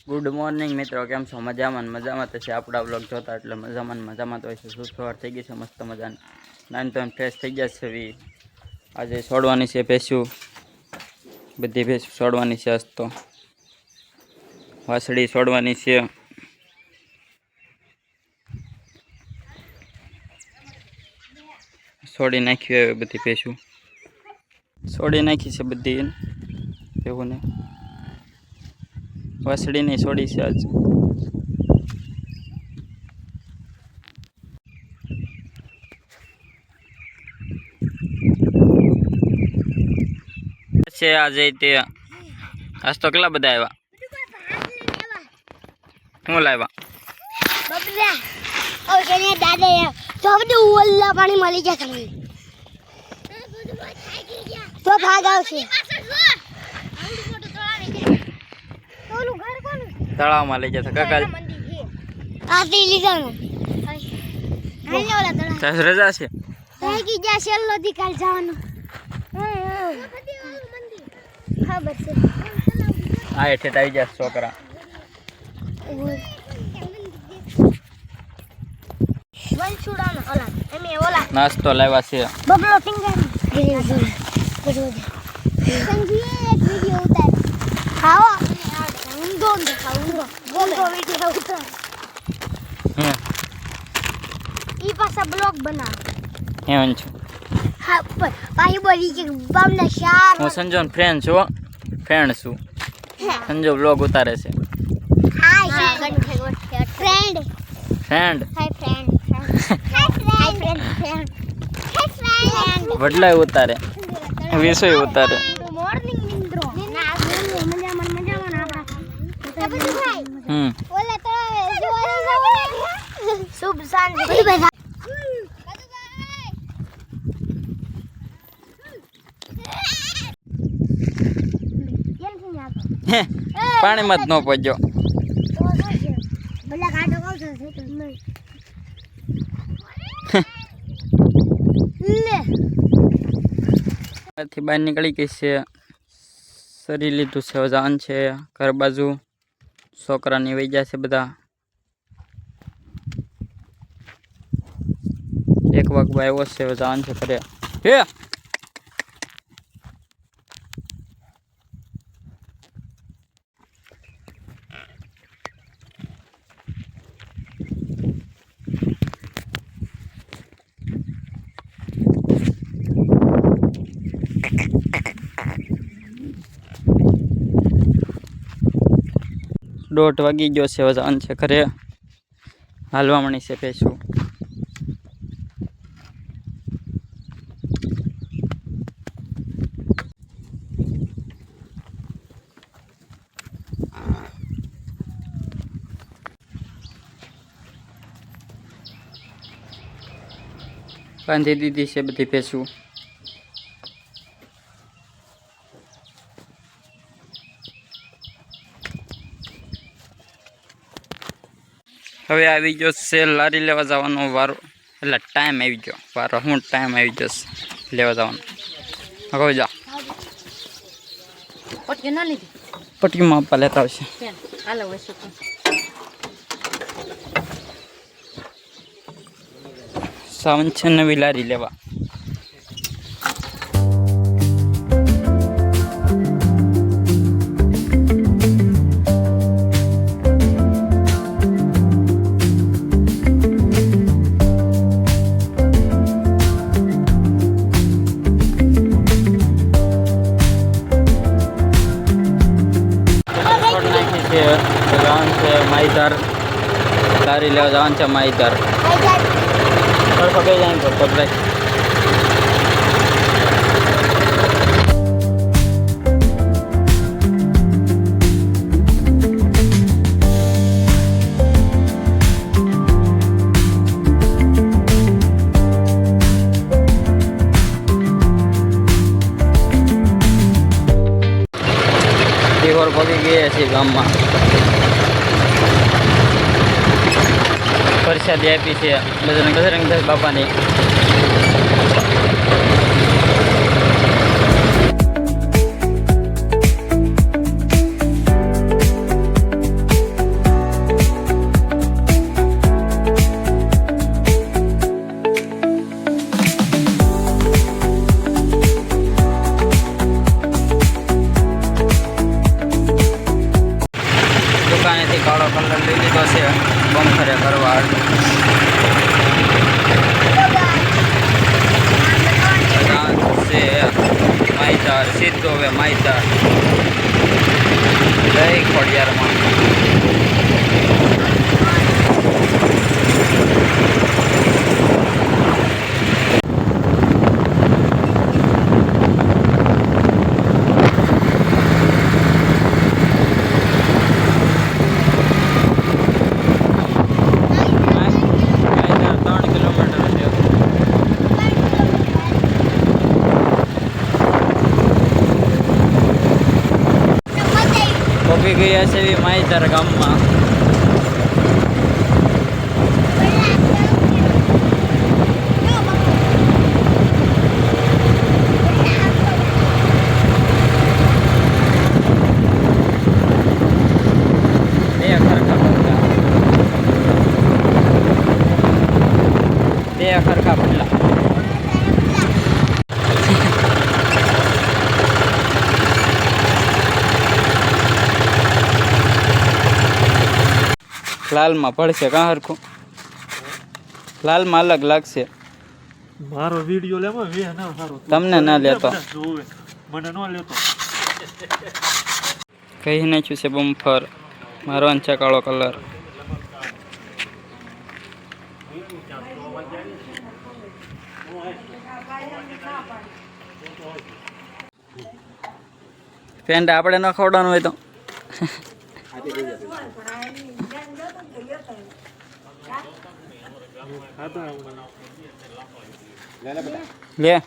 Good morning મિત્રો, કેમ છો? મજામાં તો છે. આપણા બ્લોગ જોતા એટલે મજામાં તો હોય છે. સવાર થઈ ગઈ છે મસ્ત મજાની. નાઈન તો ફ્રેશ થઈ ગયા છે. આજે છોડવાની છે ભેંસું, બધી ભેંસું છોડવાની છે. આજ તો વાસળી છોડવાની છે. છોડી નાખી હવે બધી ભેંસું છોડી નાખી છે બધી ભેગુંને. વાસળી નહીં છોડી છે આજ. છે આજે તે આજ તો કેટલા બધા આવ્યા. હું લાવ્યા પાણી મળી ગયા તમને તો ભાગ આવશે. તળાવમાં લઈ જતા કાકા રજા છે. હા હેઠે આવી જશે છોકરા. નાસ્તો લાવ્યા છે. બબલો ફિંગર ખાવા ઈ પાછા બ્લોગ બનાવ એમ છું. હા પાછી બોલી કે બામના શાર હું સંજોન ફ્રેન્ડ છું. સંજો બ્લોગ ઉતારે છે. Hi friend friend hi friend વડલાય ઉતારે, વિષય ઉતારે. મોર્નિંગ નિંદ્રો મજામાં આપડા ઓલા તો શુભ સાંજ પાણીમાં જ ન પહોંચ્યો. બહાર નીકળી ગઈ છે. સરી લીધું છે. જાન છે ઘર બાજુ. છોકરાની વહી ગયા છે બધા. એક વાગવા આવ્યો છે. જાન છે ઘરે. હે દોઢ વાગી ગયો છે. જાન છે ઘરે. હાલવા મળી છે ભેંસું. બાંધી દીધી છે બધી ભેંસું. હવે આવી ગયો છે લારી લેવા જવાનો વારો. એટલે ટાઈમ આવી ગયો. વારો હું ટાઈમ આવી જશે લેવા જવાનો. હવે જા પટ્ટીમાં આપવા લેતા આવશે. સાવન છે નવી લારી લેવા. જવાન છે માઈધર. લારી લેવા જવાન છે માઈધર. પકડી જાય તો પકડાય. દેવર પગી ગયા છે ગામમાં. પ્રસાદી આપી છે બજરંગ બાપાની. માટી કાળો કલર લઈ લીધો છે બમખરે કરવા છે માહિતાર સીધો હવે માહિતાર જય ખોડિયારમાં પહોંચી ગયા છે એવી માહિતાર ગામમાં બે ખરખા પડલા લાલમાં પડશે કાં હરખું લાલમાં અલગ લાગશે મારો વિડિયો લેમાં વે ના સારો તમને ના લેતો મને ન લેતો કહી નાખ્યું છે બમ્ફર મારો છે કાળો કલર પેન્ટ આપણે ન ખવડાવવાનું હોય તો લે